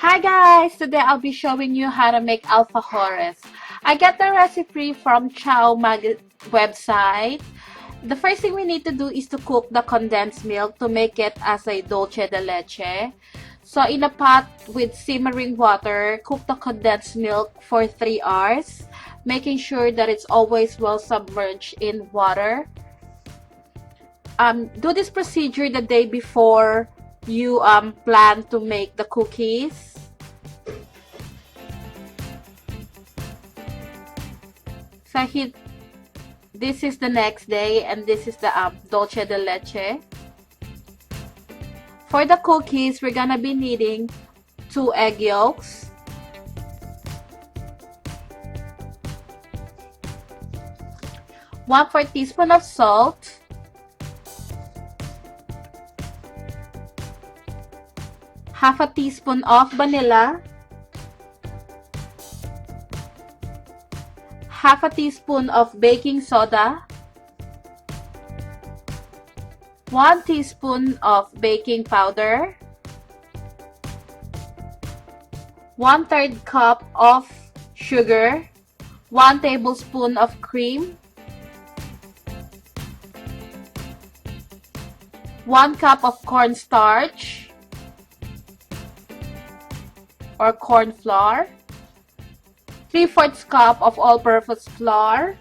Hi guys! Today I'll be showing you how to make alfajores. I got the recipe from Chow website. The first thing we need to do is to cook the condensed milk to make it as a dolce de leche. So in a pot with simmering water, cook the condensed milk for 3 hours, making sure that it's always well submerged in water. Do this procedure the day before you plan to make the cookies. So this is the next day, and this is the dolce de leche. For the cookies, we're gonna be needing 2 egg yolks, 1/4 teaspoon of salt, 1/2 teaspoon of vanilla, 1/2 teaspoon of baking soda, 1 teaspoon of baking powder, 1/3 cup of sugar, 1 tablespoon of cream, 1 cup of cornstarch or cornflour, 3/4 cup of all-purpose flour.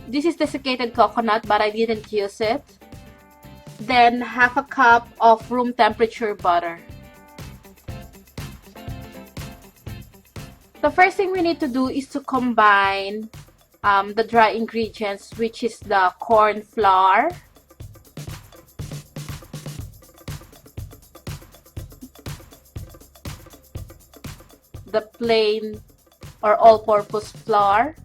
This is desiccated coconut, but I didn't use it. Then 1/2 cup of room temperature butter. The first thing we need to do is to combine the dry ingredients, which is the corn flour, the plain or all-purpose flour,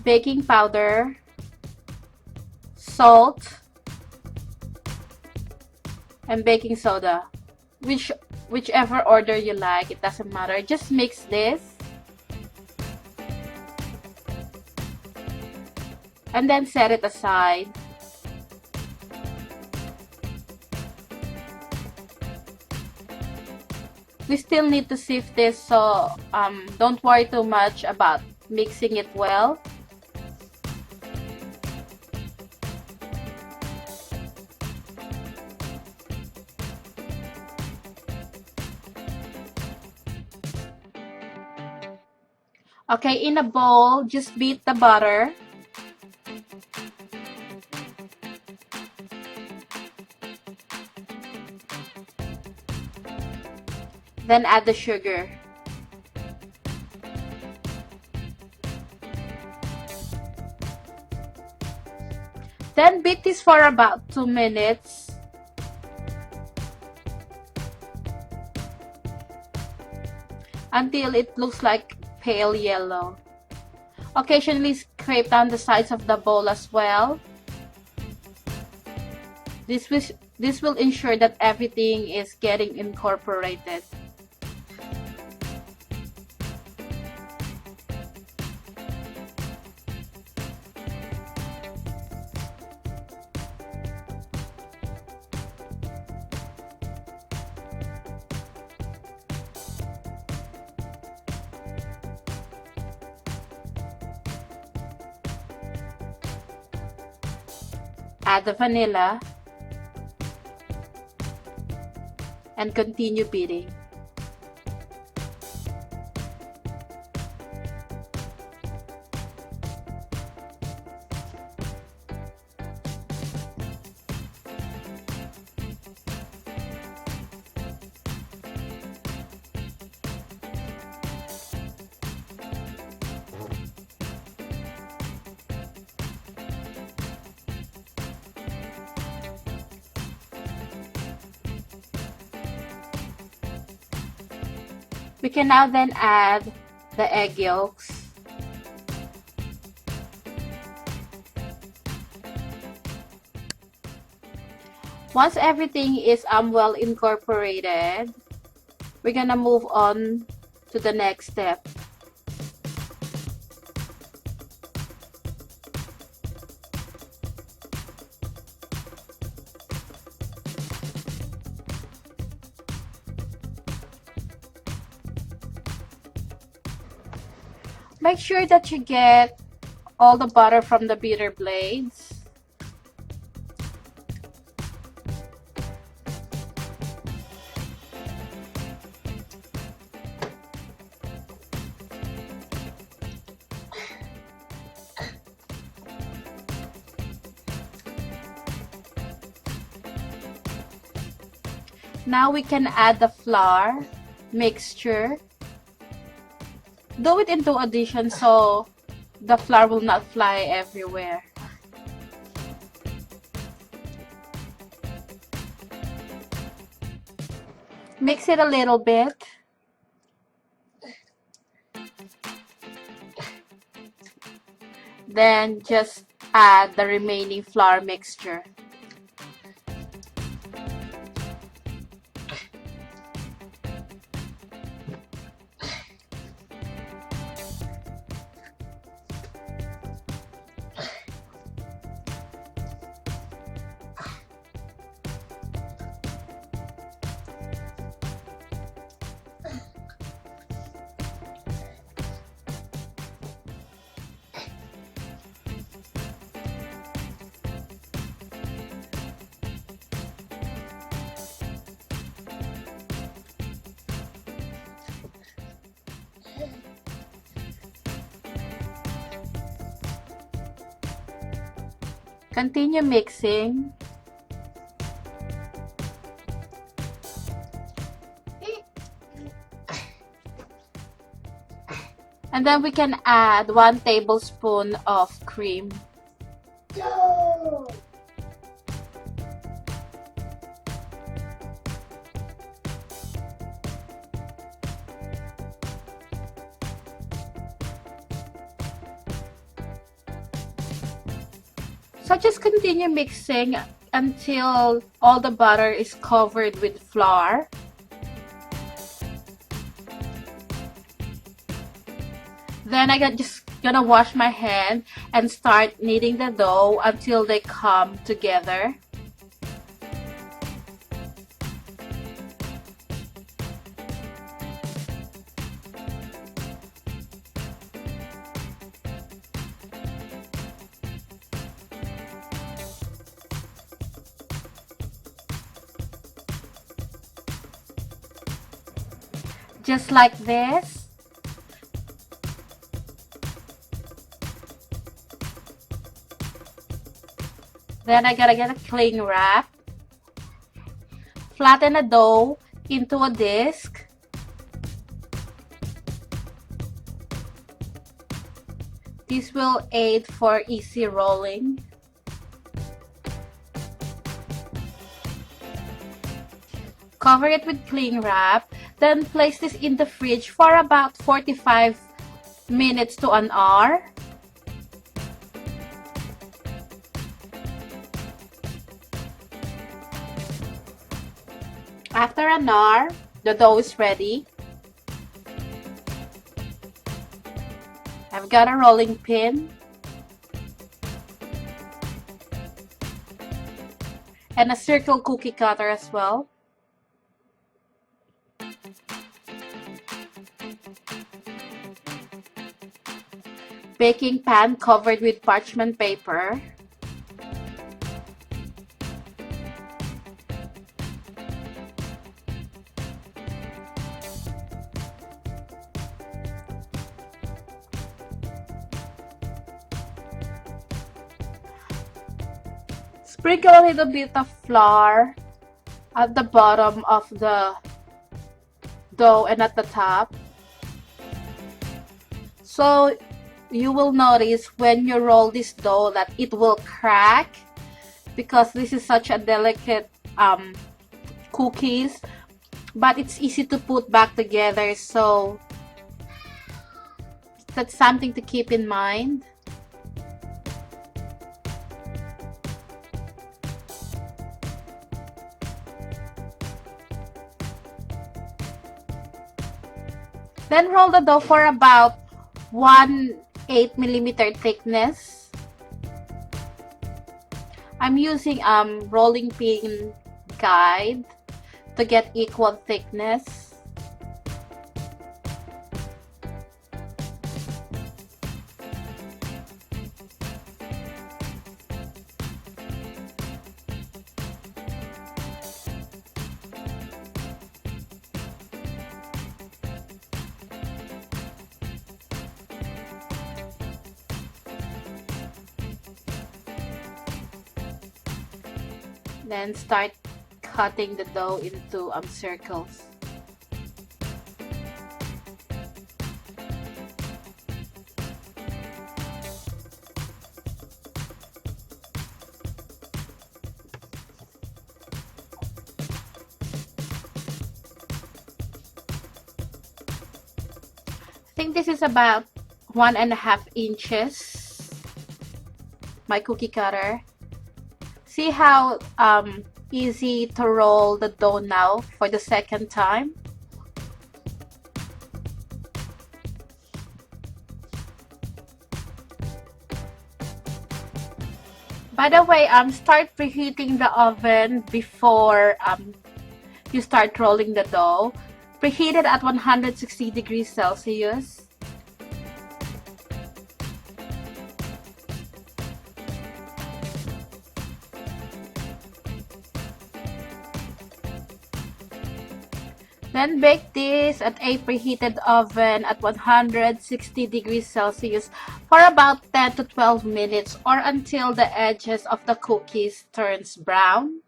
baking powder, salt, and baking soda. Whichever order you like, it doesn't matter. Just mix this. And then set it aside. We still need to sift this, so don't worry too much about mixing it well. Okay, in a bowl, just beat the butter. Then add the sugar. Then beat this for about 2 minutes. Until it looks like pale yellow. Occasionally scrape down the sides of the bowl as well. This will ensure that everything is getting incorporated. Add the vanilla and continue beating. We can now then add the egg yolks. Once everything is well incorporated, we're gonna move on to the next step. Make sure that you get all the butter from the beater blades. Now we can add the flour mixture. Do it in 2 additions so the flour will not fly everywhere. Mix it a little bit. Then just add the remaining flour mixture. Continue mixing. And then we can add 1 tablespoon of cream. No. So just continue mixing until all the butter is covered with flour. Then just gonna wash my hand and start kneading the dough until they come together. Just like this. Then I gotta get a cling wrap. Flatten the dough into a disc. This will aid for easy rolling. Cover it with cling wrap. Then place this in the fridge for about 45 minutes to an hour. After an hour, the dough is ready. I've got a rolling pin and a circle cookie cutter as well. Baking pan covered with parchment paper. Sprinkle a little bit of flour at the bottom of the dough and at the top. So you will notice when you roll this dough that it will crack because this is such a delicate cookies, but it's easy to put back together, so that's something to keep in mind. Then roll the dough for about 1/8 millimeter thickness. I'm using rolling pin guide to get equal thickness. Then start cutting the dough into circles. I think this is about 1.5 inches, my cookie cutter. See how easy to roll the dough now for the second time? By the way, start preheating the oven before you start rolling the dough. Preheat it at 160 degrees Celsius. Then bake this at a preheated oven at 160 degrees Celsius for about 10 to 12 minutes or until the edges of the cookies turns brown.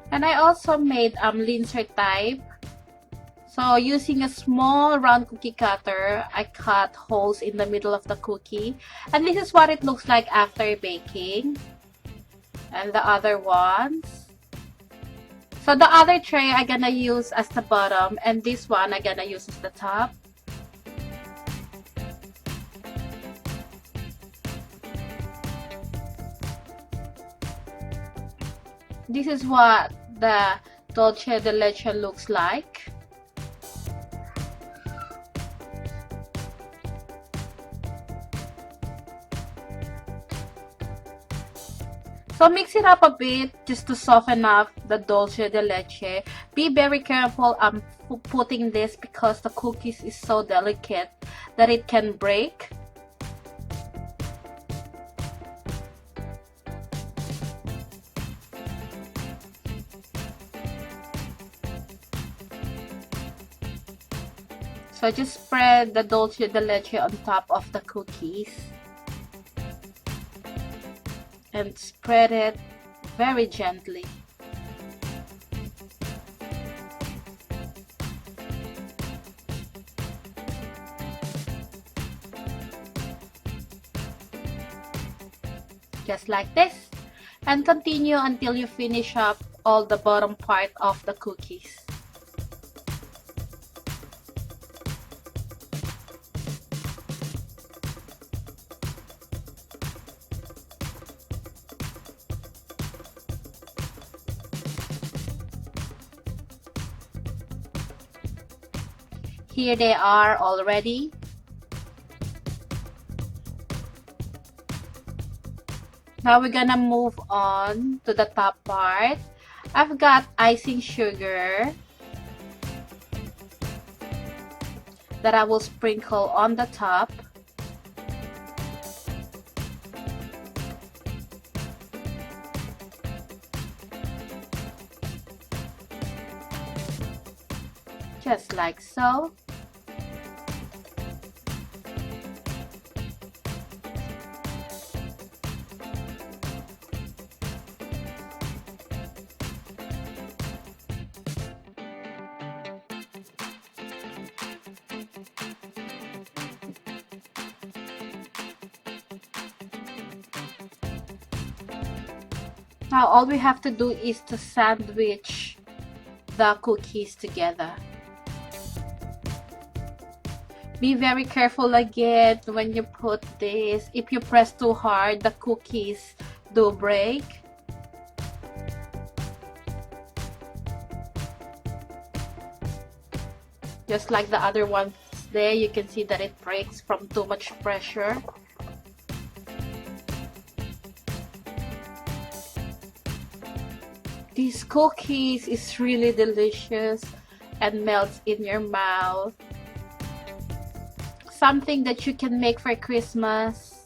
And I also made linser type. So using a small round cookie cutter, I cut holes in the middle of the cookie. And this is what it looks like after baking. And the other ones. So the other tray I'm gonna use as the bottom, and this one I'm gonna use as the top. This is what the dolce de leche looks like. So mix it up a bit just to soften up the dolce de leche. Be very careful putting this because the cookies is so delicate that it can break. So just spread the dolce de leche on top of the cookies and spread it very gently. Just like this, and continue until you finish up all the bottom part of the cookies. Here they are already. Now we're gonna move on to the top part. I've got icing sugar that I will sprinkle on the top. Just like so. Now all we have to do is to sandwich the cookies together. Be very careful again when you put this. If you press too hard, the cookies do break. Just like the other ones there, you can see that it breaks from too much pressure. These cookies is really delicious and melts in your mouth. something that you can make for Christmas.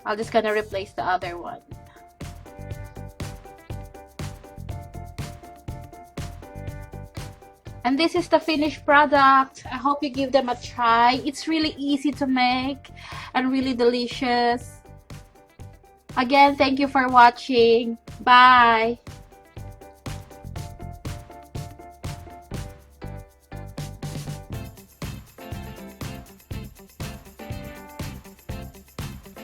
I'm just gonna replace the other one. And this is the finished product. I hope you give them a try. It's really easy to make and really delicious. Again, thank you for watching. Bye.